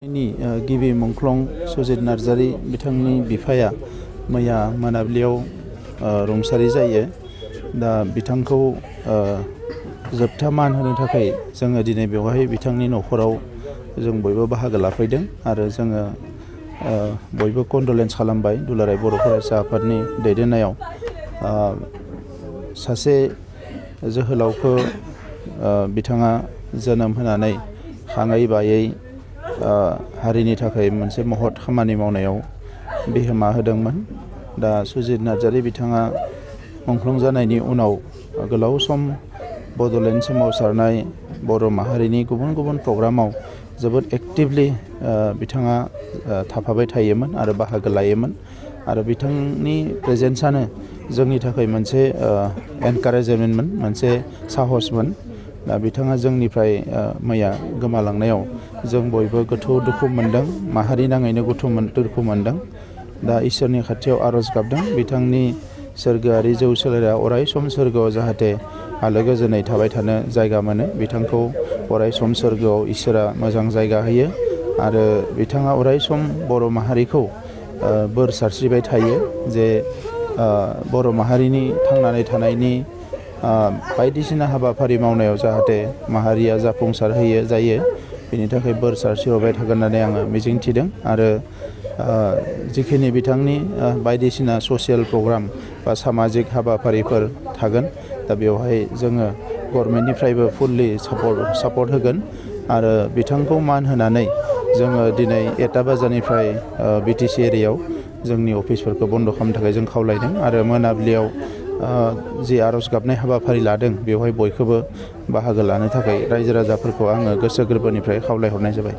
गिबि मुंख्लं सुजित नार्जारी बिथांनि बिफाया मैया मोनाबिलियाव रुंसारि जायो। दा बिथांखौ जोबथा मान होनो थाखाय जोङो दिनै बेवहाय बिथांनि न'खराव जों बयबो बाहागो लाफैदों आरो जोङो बयबो कन्डलेन्स खालामबाय दुलाराय बर' फरायसा आफादनि दैदेननायाव। सासे जोहोलावखौ बिथाङा जोनोम होनानै हाङै बायै हारिनि थाखाय मोनसे महत खामानि मावनायाव बिहोमा होदोंमोन। दा सुजित नार्जारी बिथाङा मुंख्लं जानायनि उनाव गोलाव सम बड'लेण्ड सोमावसारनाय बर' माहारिनि गुबुन गुबुन प्रग्रामाव जोबोद एक्टिभलि बिथाङा थाफाबाय थायोमोन आरो बाहागो लायोमोन आरो बिथांनि प्रेजेन्सआनो जोंनि थाखाय मोनसे एनकारेजमेन्टमोन, मोनसे साहसमोन। दा बिथाङा जोंनिफ्राय मैया गोमालांनायाव जों बयबो गोथौ दुखु मोनदों, माहारि नाङैनो दुखु मोनदों। दा इसोरनि खाथियाव आर'ज गाबदों बिथांनि सोरगोआरि जौ सोलेरा अराय सम सोरगोआव जाहाथे आलो गोजोनै थाबाय थानो जायगा मोनो, बिथांखौ अराय सम सोरगोआव इसोरा मोजां जायगा होयो आरो बिथाङा अराय सम बर' माहारिखौ बोर सारस्रिबाय थायो जे बर' माहारिनि थांनानै थानायनि बायदिसिना हाबाफारि मावनायाव जाहाथे माहारिया जाफुंसार जायो, बेनि थाखाय बोर सारस्रिहरबाय थागोन होननानै आङो मिजिंथिदों। आरो जिखिनि बिथांनि बायदिसिना ससियेल प्रग्राम बा सामाजिक हाबाफारिफोर थागोन, दा बेवहाय जोङो गभर्नमेन्टनिफ्रायबो फुल्लि सापर्ट होगोन आरो बिथांखौ मान होनानै जोङो दिनै 1 बाजिनिफ्राय बिटिसि एरियायाव जोंनि अफिसफोरखौ बन्द' खालामनो थाखाय जों खावलायदों आरो मोनाबिलियाव जि आर'ज गाबनाय हाबाफारि लादों बेवहाय बयखौबो बाहागो लानो थाखाय रायजो राजाफोरखौ आङो गोसो गोरबोनिफ्राय खावलायहरनाय जाबाय।